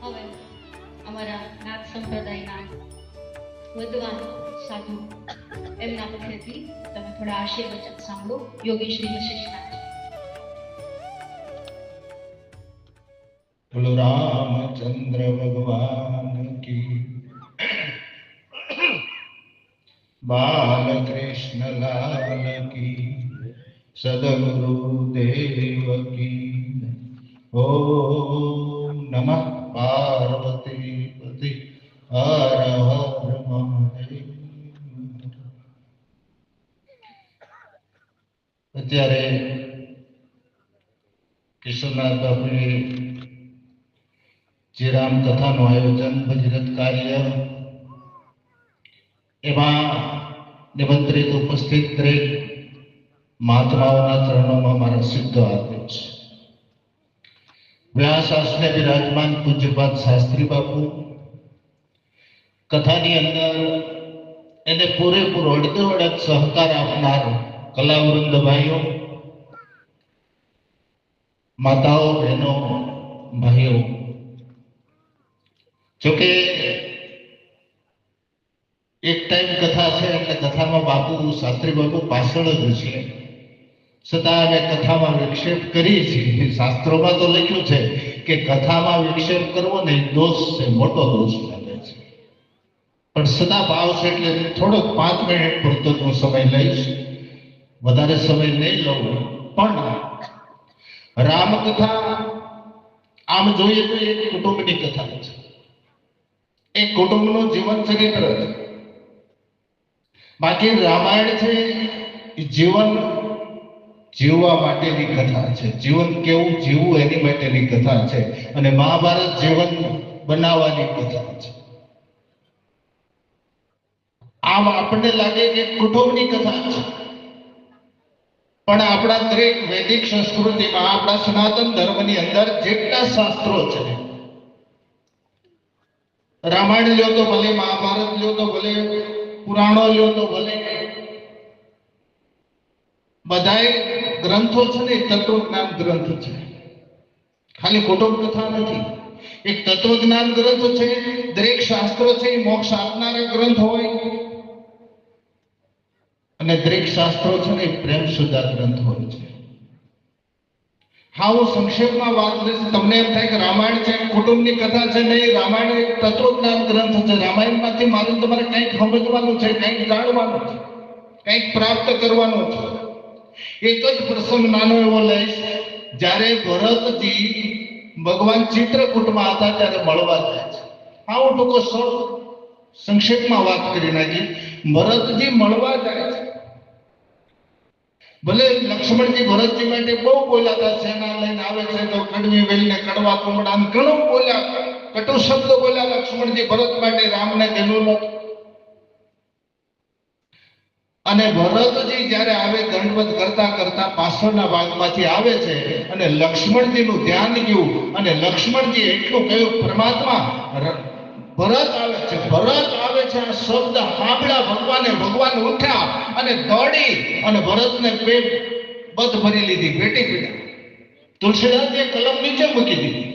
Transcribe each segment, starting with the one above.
હવે અમારા નાથ સંપ્રદાયના વિદ્વાન સાધુ એમના મુખેથી તમે થોડા આશીર્વચન સાંભળો. યોગી શ્રી વશિષ્ઠનાથ. બોલો રામચંદ્ર ભગવાન કી, બાલકૃષ્ણ લાલ કી, સદગુરુ દેવ કી. ઓમ નમઃ પાર્વતી પતિ હર હર મહાદેવ. અત્યારે કિશોરનાથ બાપુએ જે રામકથાનું આયોજન ભગીરથ કાર્ય એમાં નિમંત્રિત ઉપસ્થિત દરેક મહાત્માઓના ચરણોમાં મારા સિદ્ધ આપે છે. વ્યાસ આસને બિરાજમાન પૂજ્યપાદ શાસ્ત્રી બાપુ કથાની અંદર એને પૂરેપૂરો અડધોઅડધ સહકાર આપનાર કલાવૃંદ ભાઈઓ, માતાઓ, બહેનો, ભાઈઓ, જોકે એક ટાઈમ કથા છે એટલે કથામાં બાપુ શાસ્ત્રી બાપુ પાછળ જ છે, છતાં અમે કથામાં વિક્ષેપ કરીએ છીએ. શાસ્ત્રોમાં તો લખ્યું છે કે કથામાં વિક્ષેપ કરવો ને દોષ છે, મોટો દોષ લાગે છે, પણ સદા ભાવ છે એટલે થોડોક 5 મિનિટ પૂરતો હું સમય લઈશ, વધારે સમય નહીં લઉં. પણ રામકથા આમ જોઈએ તો એક કુટુંબની કથા છે, એક કુટુંબનું જીવન ચરિત્ર છે. બાકી રામાયણ છે એ જીવન જીવવા માટેની કથા છે, જીવન કેવું જીવવું એની માટેની કથા છે, અને મહાભારત જીવન બનાવવાની કથા છે. આમ આપણને લાગે કે કુટુંબની કથા છે, પણ આપણા દરેક વૈદિક સંસ્કૃતિમાં, આપણા સનાતન ધર્મની અંદર જેટલા શાસ્ત્રો છે, રામાયણ લ્યો તો ભલે, મહાભારત લ્યો તો ભલે, પુરાણો લ્યો તો ભલે, બધાય ગ્રંથો છે ને તત્વજ્ઞાન ગ્રંથ છે, ખાલી કુટુંબ કથા નથી. એક તત્વજ્ઞાન ગ્રંથ છે, દરેક શાસ્ત્રો છે એ મોક્ષ આપનારા ગ્રંથ હોય, અને દરેક શાસ્ત્રો છે ને પ્રેમ સુધા ગ્રંથ હોય છે. હા, હું સંક્ષેપમાં વાત કરીશ. તમને એમ થાય કે રામાયણ છે કુટુંબની કથા છે, નહીં, રામાયણ એક તત્વજ્ઞાન ગ્રંથ છે. રામાયણમાંથી મારે તમારે કંઈક સમજવાનું છે, કંઈક જાણવાનું છે, કંઈક પ્રાપ્ત કરવાનું છે. એક જ પ્રસંગ નાનો એવો લઈશ. જ્યારે ભરતજી ભગવાન ચિત્રકૂટમાં હતા ત્યારે મળવા જાય છે. હા, હું ટૂંકો સંક્ષેપમાં વાત કરી નાખી. ભરતજી મળવા જાય છે. ભલે લક્ષ્મણજી ભરતજી માટે બહુ બોલ્યા હતા, સેના લઈને આવે છે તો કડવી વેલને કડવા કુમડા ઘણું બોલ્યા, કટુ શબ્દો બોલ્યા લક્ષ્મણજી ભરત માટે, રામને ગેલું નહોતું. અને ભરતજી જ્યારે આવે દંડવત કરતા કરતા પાછળના ભાગમાંથી આવે છે, અને લક્ષ્મણજીનું ધ્યાન ગયું, અને લક્ષ્મણજી એટલું કહ્યું, પરમાત્મા ભરત આવે છે, ભરત આવે છે. આ શબ્દ સાંભળ્યા ભગવાન ઉઠ્યા અને દોડી અને ભરતને પેટ બધ ભરી લીધી, પેટી પીડા. તુલસીદાસજીએ કલમ નીચે મૂકી દીધી.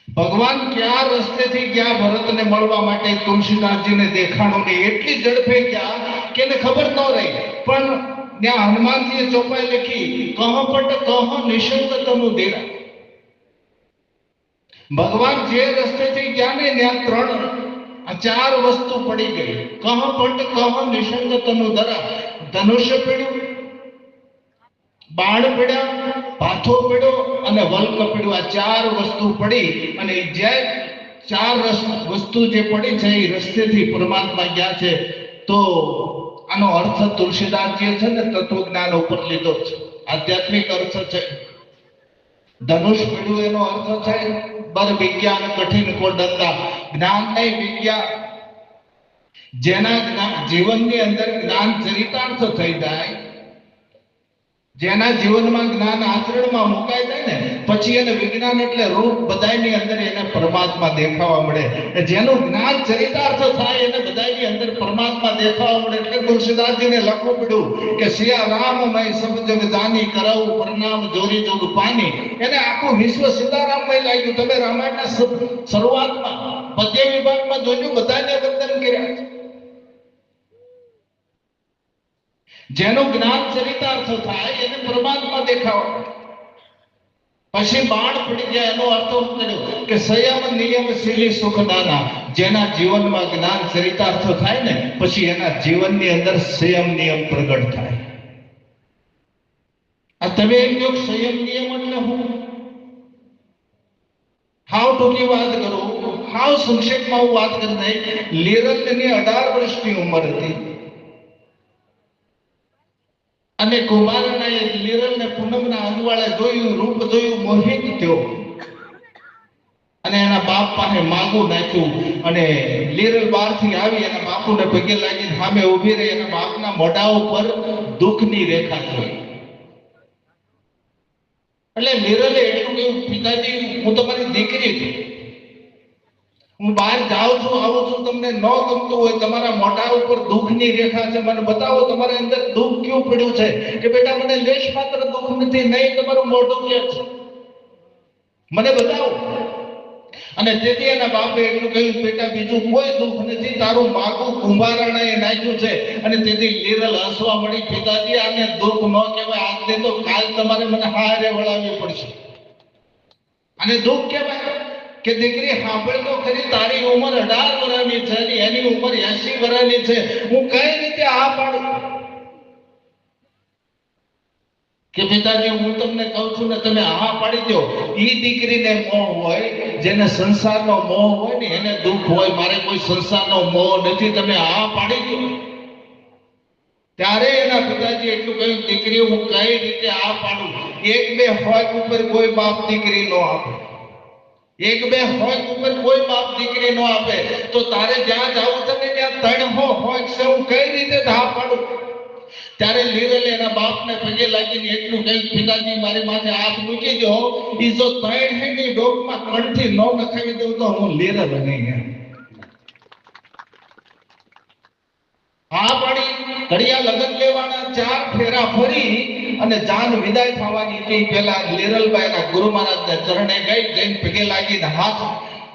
ભગવાન ક્યાં રસ્તેથી ગયા ભરતને મળવા માટે, તુલસીદાસજીને દેખાણું નહીં. એટલી ઝડપે ગયા કે એને ખબર ન રહી. પણ ત્યાં હનુમાનજીએ ચોપાઈ લખી, કહપટ કહ નિશંકતનું દેરા. ભગવાન જે રસ્તેથી ગયા ને ત્યાં 4 વસ્તુ પડી ગઈ. કહપટ કહ નિશંકતનું દરા. ધનુષ્ય પડ્યું, બાણ પડ્યા, ભાથો પડ્યો અને વલ્ક પડ્યું. આ 4 વસ્તુ પડી, અને જે 4 વસ્તુ જે પડી છે એ રસ્તેથી પરમાત્મા ગયા છે. તો આનો અર્થ તુલસીદાસજીએ છે ને તત્વજ્ઞાન ઉપર લીધો છે, આધ્યાત્મિક અર્થ છે. ધનુષ પડ્યું એનો અર્થ છે બર વિજ્ઞાન કઠિન કો દંડા. જ્ઞાન નહીં, વિજ્ઞાન. જેના જીવનની અંદર જ્ઞાન ચરિતાર્થ થઈ જાય, જેના જીવનમાં જ્ઞાન આચરણમાં મુકાઈ જાય ને, પછી એને વિજ્ઞાન એટલે રૂપ બધાયની અંદર એને પરમાત્મા દેખાવા મળે. જેનું જ્ઞાન ચરિતાર્થ થાય એને બધાની અંદર પરમાત્મા દેખાવા મળે. એટલે તુલસીદાસજીને લખવું પડ્યું કે સિયા રામમય સબ જગ જાની કરાવું પ્રણામ જોરી જોગ પાની. એને આખું વિશ્વ સીતારામમય લાગ્યું. તમે રામાયણના શરૂઆતમાં પદ્ય વિભાગમાં જોજો, બધાને વંદન કર્યા છે. જેનું જ્ઞાન ચરિતાર્થ થાય એને પરમાત્મા દેખાવા મળે. પછી બાણ પડી જાય એનો અર્થ કર્યો કે સંયમ નિયમ શીલી સુખદાના. જેના જીવનમાં જ્ઞાન ચરિતાર્થ થાય ને પછી એના જીવનની અંદર સંયમ નિયમ પ્રગટ થાય. આ તમે એમ કહો સંયમ નિયમ એટલે હું હાવ ટૂંકી વાત કરું, હાવ સંક્ષેપમાં હું વાત કરી દઈ. લીરલની 18 વર્ષની ઉંમર હતી અને કુમારનાએ લીરલને પૂનમના અંગવાળે જોયું, રૂપ જોયું, મોહિત થયો અને એના બાપ પાસે માગું નાખ્યું. અને લીરલ બહારથી આવી એના બાપુને પગે લાગીને સામે ઊભી રહી. એના બાપના મોઢા ઉપર દુઃખની રેખા જોઈ. એટલે લીરલે એટલું કહ્યું, પિતાજી હું તમારી દીકરી છું, હું બહાર જાઉં છું, આવું છું, તમને ન ગમતું હોય, તમારા મોઢા ઉપર દુઃખની રેખા છે, મને બતાવો તમારા અંદર દુઃખ ક્યું પડ્યું છે. કે બેટા મને લેશ માત્ર દુઃખ નથી, નહીં તમારું મોઢું કે છે, મને બતાવો. અને તેથી એના બાપે એટલું કહ્યું, બેટા બીજું કોઈ દુઃખ નથી, તારું માગું કુંભારાણાએ નાખ્યું છે. અને તેથી લીરલ હસવા મળી, પિતાજી આને દુઃખ ન કહેવાય, આજને તો કાલ તમારે મને હારે વળાવવી પડશે. અને દુઃખ કહેવાય કે દીકરી સાંભળ તો ખરી, તારી ઉંમર 18 વર્ષની છે અને એની ઉંમર 80 વર્ષની છે, હું કઈ રીતે આ પાડું? કે પિતાજી હું તમને કહું છું ને, તમે આ પાડી દો. ઈ દીકરીને મોહ હોય, જેને સંસારનો મોહ હોય ને એને દુઃખ હોય. મારે કોઈ સંસારનો મોહ નથી, તમે આ પાડી દો. ત્યારે એના પિતાજી એટલું કહ્યું, દીકરી હું કઈ રીતે આ પાડું? એક બે હોક ઉપર કોઈ બાપ દીકરી નો આપે, એક બે હોક ઉપર કોઈ બાપ દીકરી નો આપે. તો તારે જ્યાં જવું છે ને ત્યાં 3 હોક છે, હું કઈ રીતે ધા પાડું? ત્યારે લીરલે એના બાપને પગે લાગીને એટલું કહ્યું, પિતાજી મારી માથે હાથ મૂકી દો. ઈ જો 3 હેની ડોકમાં કંઠી ન નખાવી દઉં તો હું લીરલ નહીં. હા પાડી. ઘડિયા લગ્ન લેવાના 4 ફેરા ફરી અને જાન વિદાય થવાની હતી. પેલા લીરલબાઈના ગુરુ મહારાજને ચરણે ગઈ, જઈને પગે લાગીને હાથ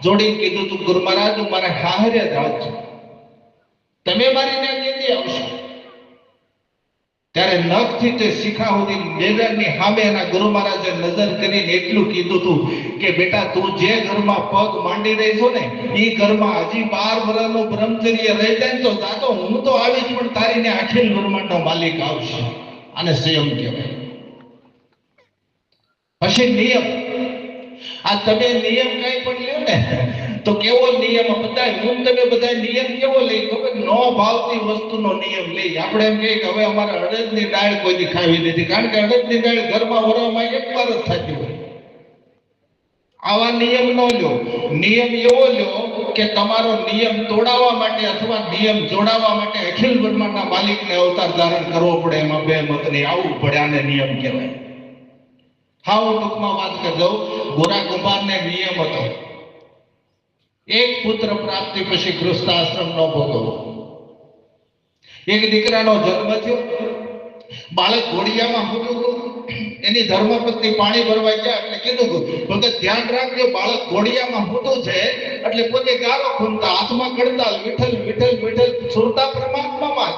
જોડીને કીધું, તું ગુરુ મહારાજ હું મારા હારે જ આવજો, તમે મારી ત્યાં કેદી આવશો? ત્યારે નખથી તે શિખા સુધી લીરલની સામે એના ગુરુ મહારાજે નજર કરીને એટલું કીધું હતું કે બેટા તું જે ઘરમાં પગ માંડી રહી છો ને એ ઘરમાં હજી 12 વર્ષનું બ્રહ્મચર્ય રહી જાય તો જાતો હું તો આવીશ, પણ તારીને અખિલ બ્રહ્માંડનો માલિક આવશે. આને સંયમ કહેવાય. પછી નિયમ. આ તમે નિયમ કઈ પણ લ્યો ને તો કેવો નિયમ? બધા હું તમે બધા નિયમ કેવો લઈ ખબર? નો ભાવતી વસ્તુનો નિયમ લઈ. આપણે એમ કહીએ કે હવે અમારે અડદની દાળ કોઈ દી ખાવી નથી, કારણ કે અડદની દાળ ઘરમાં વરવામાં 1 વાર જ થતી હોય. આવા નિયમ ન લ્યો. નિયમ એવો લ્યો કે તમારો નિયમ તોડાવવા માટે અથવા નિયમ જોડાવા માટે અખિલ બ્રહ્માંડના માલિકને અવતાર ધારણ કરવો પડે. એમાં બે મત નહીં, આવવું પડે. આને નિયમ કહેવાય. હાવ ટૂંકમાં વાત કરી દઉં. ગોરા કુંભારને નિયમ હતો, એક પુત્ર પ્રાપ્તિ પછી ગૃહસ્થાશ્રમ ન ભોગવવો. એક દીકરાનો જન્મ થયો, બાળક ઘોડિયામાં ફૂટ્યું. એની ધર્મપત્ની પાણી ભરવા ગયા એટલે કીધું, ભગત ધ્યાન રાખજો, બાળક ઘોડિયામાં ફૂટું છે. એટલે પોતે ગારો ખૂંદતા, હાથમાં કડતાલ, વિઠ્ઠલ વિઠ્ઠલ વિઠ્ઠલ સુરતા પરમાત્મામાં.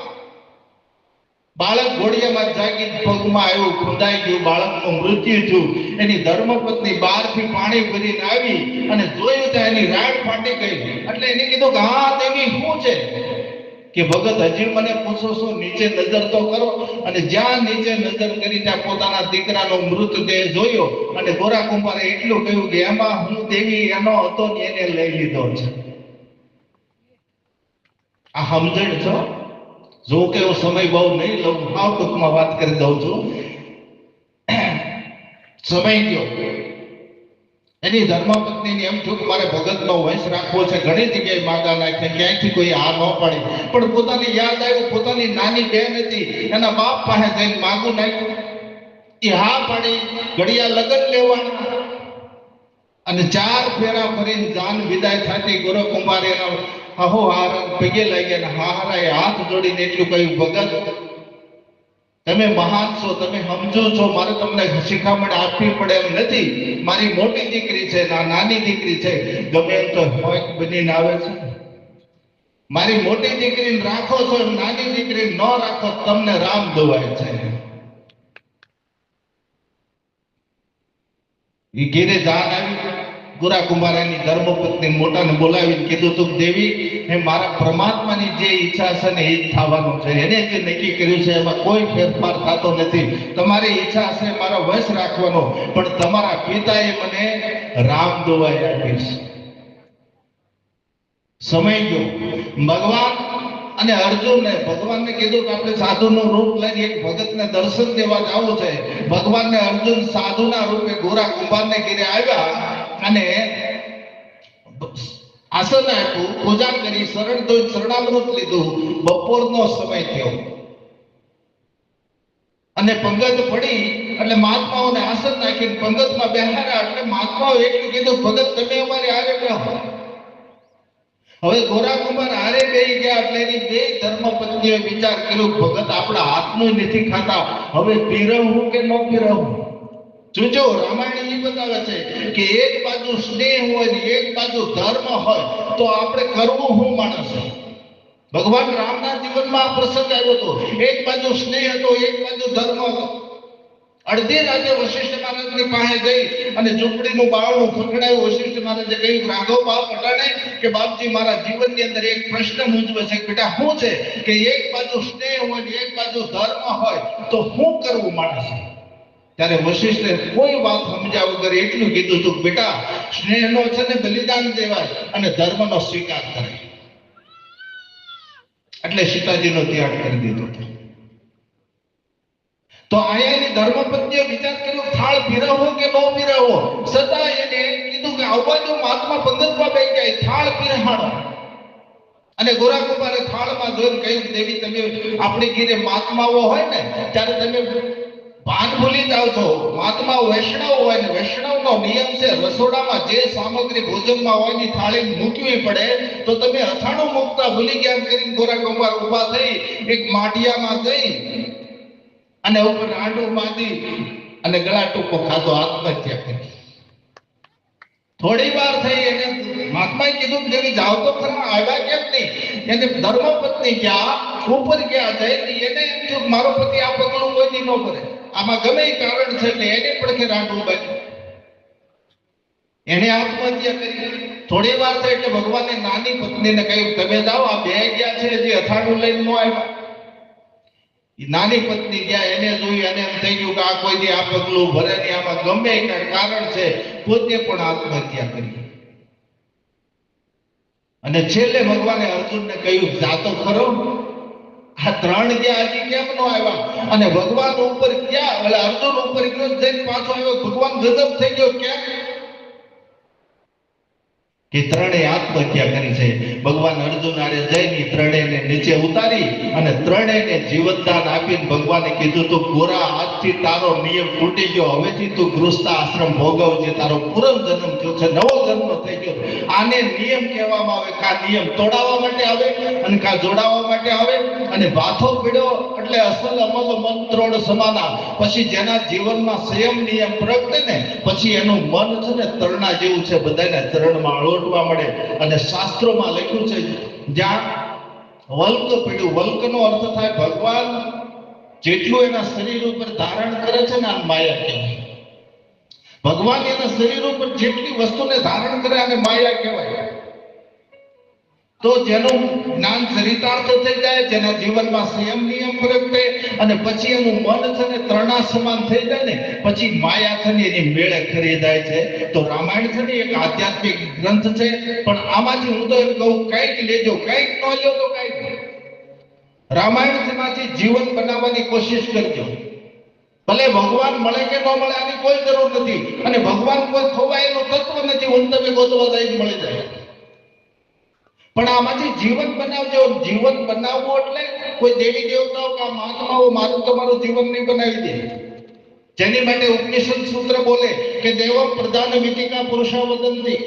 બાળક ઘોડિયામાં જાગી પગમાં આવ્યું, ખુંદાઈ ગયું, બાળકનું મૃત્યુ થયું. એની ધર્મપત્ની બહારથી પાણી ભરીને આવી અને જોયું ત્યાં એની રાડ ફાટી ગઈ. એટલે એને કીધું કે હા દેવી શું છે? કે ભગત હજી મને પૂછો છો? નીચે નજર તો કરો. અને જ્યાં નીચે નજર કરી ત્યાં પોતાના દીકરાનો મૃતદેહ જોયો. અને ગોરા કુંભારે એટલું કહ્યું કે એમાં હું દેવી એનો હતો ને એને લઈ લીધો છે. આ સમજણ છો? જો કે હું સમય બહુ નહીં લઉં, હાવ ટૂંકમાં વાત કરી દઉં છું. સમય ગયો. એની ધર્મપત્નીને એમ થયું કે મારે ભગતનો વંશ રાખવો છે. ઘણી જગ્યાએ માગા નાખી, ક્યાંયથી કોઈ આ ન પાડી, પણ પોતાની યાદ આવ્યું, પોતાની નાની બહેન હતી એના બાપ પાસે જઈને માગું નાખ્યું. એ હા પાડી. ઘડિયા લગ્ન લેવાના અને 4 ફેરા ફરીને જાન વિદાય થતી ગોરો કુંભાર એના હહો હાર પગે લાગ્યા ને હારાએ હાથ જોડીને એટલું કહ્યું, ભગત તમે મહાન છો, તમે સમજો છો, મારે તમને શિખામણ આપવી પડે એમ નથી. મારી મોટી દીકરી છે, નાની દીકરી છે, ગમે એમ તો હોય બનીને આવે છે. મારી મોટી દીકરીને રાખો છો, નાની દીકરીને ન રાખો, તમને રામ દોવાય છે. એ ઘેરે જાન આવી ગુરા કુંભારાની ધર્મપત્ની મોટાને બોલાવીને કીધું, તું દેવી હે મારા પરમાત્માની જે ઈચ્છા છે ને એ જ થવાનું છે. એને જે નક્કી કર્યું છે એમાં કોઈ ફેરફાર થતો નથી. તમારી ઈચ્છા છે મારો વશ રાખવાનો, પણ તમારા પિતાએ મને રામ દોવાઈ આપીશ. સમય ગયો. ભગવાન અને અર્જુને ભગવાનને કીધું કે આપણે સાધુનું રૂપ લઈને એક ભગતને દર્શન દેવા જવું છે. ભગવાનને અર્જુન સાધુના રૂપે ગોરા કુંભારને ઘેરે આવ્યા અને આસન આપ્યું, પૂજા કરી, શરણ ધોઈ શરણામૃત લીધું. બપોરનો સમય થયો અને પંગત પડી એટલે મહાત્માઓને આસન નાખીને પંગતમાં બેહાડ્યા. એટલે મહાત્માઓ એટલું કીધું, ભગત તમે અમારી હારે બેહો. હવે ગોરા કુંભાર હારે બેહી ગયા એટલે એની બે ધર્મપત્નીઓએ વિચાર કર્યો, ભગત આપણા હાથનું નથી ખાતા, હવે પીરવવું કે ન પીરવવું. જોજો રામાયણ એ બતાવે છે કે એક બાજુ સ્નેહ હોય ને એક બાજુ ધર્મ હોય તો આપણે કરવું શું માણસ. ભગવાન રામના જીવનમાં આ પ્રસંગ આવ્યો હતો. એક બાજુ સ્નેહ હતો, એક બાજુ ધર્મ હતો. અડધી રાતે વશિષ્ઠ મહારાજની પાસે ગઈ અને ઝૂંપડીનું બારણું ખખડાયું. વશિષ્ઠ મહારાજે કહ્યું, રાઘવ બાપ અટાણે કે બાપજી મારા જીવનની અંદર એક પ્રશ્ન મૂંઝવે છે. બેટા શું છે? કે એક બાજુ સ્નેહ હોય ને એક બાજુ ધર્મ હોય તો શું કરવું માણસ. ત્યારે વશિષ્ઠે કોઈ વાત સમજ્યા વગર એટલું કીધું હતું, બેટા સ્નેહનો છે ને બલિદાન દેવાય અને ધર્મનો સ્વીકાર કરે. એટલે સીતાજીનો ત્યાગ કરી દીધો હતો. તો અહીંયાની ધર્મપત્નીએ વિચાર કર્યો, થાળ પીરવવો કે ન પીરવવો. છતાં એને કીધું કે આવવા જો મહાત્મા પંગતમાં બેસી જાય, થાળ પીરહાડો. અને ગોરા કુંભારે થાળમાં જોઈને કહ્યું, દેવી તમે આપણી ઘીરે મહાત્માઓ હોય ને ત્યારે તમે ભાન ભૂલી જાવ છો. મહાત્મા વૈષ્ણવ હોય ને વૈષ્ણવનો નિયમ છે રસોડામાં જે સામગ્રી ભોજનમાં હોય ની થાળી મૂકવી પડે, તો તમે અથાણું મૂકતા ભૂલી ગયા કરીને ગોરા કુંભાર ઊભા થઈ એક માટિયામાં ગઈ અને ઉપર આંડું બાંધી અને ગળા ટૂંકો ખાધો, આત્મહત્યા કરી. થોડી વાર થઈ એને મહાત્માએ કીધું કે જેવી જાવ તો ખરા, આવ્યા કેમ નહીં? એને ધર્મપત્ની ગયા, ઉપર ગયા જઈ, એને એમ થયું મારો પતિ આ પગલું કોઈ ન કરે, આમાં ગમે એ કારણ છે એટલે એને પડખે રાંડું બાંધ્યું. એને આત્મહત્યા કરી. થોડી વાર થઈ એટલે ભગવાને નાની પત્નીને કહ્યું, તમે જાઓ, આ બે ગયા છે જે અથાણું લઈને ન આવ્યા. નાની પત્ની ગયા, એને જોઈ અને એમ થઈ ગયું કે આ કોઈ દી આ પગલું ભરે નહીં, આમાં ગમે એ કારણ છે. પોતે પણ આત્મહત્યા કરી. અને છેલ્લે ભગવાને અર્જુનને કહ્યું, જાતો ખરો, આ ત્રણ ગયા હજી કેમ ન આવ્યા? અને ભગવાન ઉપર ગયા, એટલે અર્જુન ઉપર ગયો, જઈને પાછો આવ્યો. ભગવાન ગજબ થઈ ગયો, કેમ કે ત્રણેય આત્મહત્યા કરી છે. ભગવાન અર્જુન આરે જઈને ત્રણેયને નીચે ઉતારી અને ત્રણેયને જીવનદાન આપીને ભગવાને કીધું, તું ગોરા આજથી તારો નિયમ તૂટી ગયો, હવેથી તું ગૃહસ્થ આશ્રમ ભોગવજે, તારો પૂર્વજન્મ થયો છે, નવો જન્મ થઈ ગયો. આને નિયમ કહેવામાં આવે. કા નિયમ તોડાવવા માટે આવે અને કા જોડાવવા માટે આવે. અને ભાથો પીડ્યો એટલે અસલ અમલ મંત્રોડ સમાના. પછી જેના જીવનમાં સંયમ નિયમ પ્રગટે ને પછી એનું મન છે ને તરણા જેવું છે, બધાને ચરણમાં અળોટવા મળે. અને શાસ્ત્રોમાં લખ્યું છે, જ્યાં વલ્ક પીડ્યું, વલ્કનો અર્થ થાય ભગવાન જેટલું એના શરીર ઉપર ધારણ કરે છે ને આ માયા કહેવાય. ભગવાન એના શરીર ઉપર જેટલી વસ્તુને ધારણ કરે અને માયા કહેવાય. તો જેનું જ્ઞાન ચરિતાર્થ થઈ જાય, જેના જીવનમાં સંયમ નિયમ પ્રગટે અને પછી એનું મન છે ને ત્રણા સમાન થઈ જાય ને પછી માયા છે ને એની મેળે કરી જાય છે. તો રામાયણ છે ને એક આધ્યાત્મિક ગ્રંથ છે, પણ આમાંથી હું તો એમ કહું, કંઈક લેજો, કંઈક ન લો તો કંઈક. રામાયણમાંથી જીવન બનાવવાની કોશિશ કરજો. ભલે ભગવાન મળે કે ન મળે આની કોઈ જરૂર નથી, અને ભગવાન કોઈ ખોવાયેલું તત્વ નથી, હું તમે ગોતવા જાય મળી જાય. પણ આમાંથી જીવન બનાવજો. જીવન બનાવવું એટલે કોઈ દેવી દેવતાઓ કે મહાત્માઓ મારું તમારું જીવન નહીં બનાવી દે. જેની માટે ઉપનિષદ સૂત્ર બોલે કે દેવ પ્રધાન મિતિકા પુરુષા વદંતી.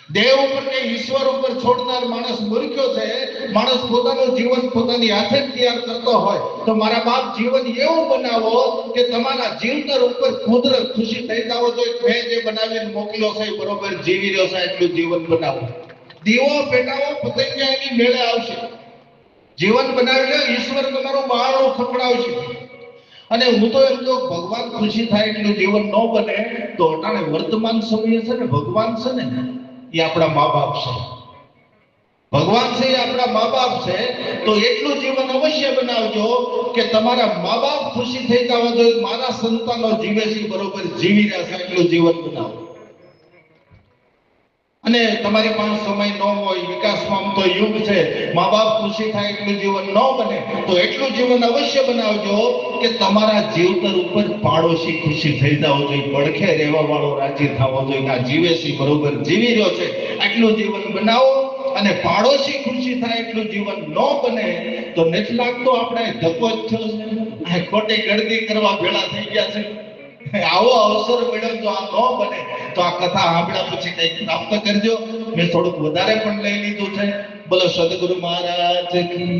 દેવ ઉપર કે ઈશ્વર ઉપર છોડનાર માણસ મૂર્ખ્યો છે. માણસ પોતાનું જીવન પોતાની હાથે જ તૈયાર કરતો હોય તો મારા બાપ જીવન એવું બનાવો કે તમારા જીવતર ઉપર કુદરત ખુશી થઈ જાવ જોઈએ. મેં જે બનાવીને મોકલ્યો છે એ બરોબર જીવી રહ્યો છે એટલું જીવન બનાવો. દીવો પેટાવો પતંગિયા એની મેળે આવશે. જીવન બનાવી લો, ઈશ્વર તમારું બહારનું ખકડાવશે. અને હું તો એમ કહું ભગવાન ખુશી થાય એટલું જીવન ન બને તો અટાણે વર્તમાન સમયે છે ને ભગવાન છે ને એ આપણા મા બાપ છે. ભગવાન છે એ આપણા મા બાપ છે. તો એટલું જીવન અવશ્ય બનાવજો કે તમારા મા બાપ ખુશી થઈ જવા જોઈએ. મારા સંતાનો જીવે છે બરોબર જીવી રહ્યા છે એટલું જીવન બનાવો. અને તમારી પાસે સમય ન હોય, વિકાસમાં તો યુગ છે, મા બાપ ખુશી થાય એટલું જીવન ન બને તો એટલું જીવન અવશ્ય બનાવજો કે તમારા જીવતર ઉપર પાડોશી ખુશી થઈ જાવ જોઈએ. પડખે રહેવા વાળો રાજી થવો જોઈએ. આ જીવે છે બરોબર જીવી રહ્યો છે આટલું જીવન બનાવો. અને પાડોશી ખુશી થાય એટલું જીવન ન બને તો નથી લાગતો આપણે ધક્કો જ થયો છે, ખોટી ગળદી કરવા ભેળા થઈ ગયા છે. આવો અવસર મળ્યો તો આ ન બને તો આ કથા સાંભળ્યા પછી કંઈક પ્રાપ્ત કરજો. મેં થોડુંક વધારે પણ લઈ લીધું છે. બોલો સદગુરુ મહારાજ કી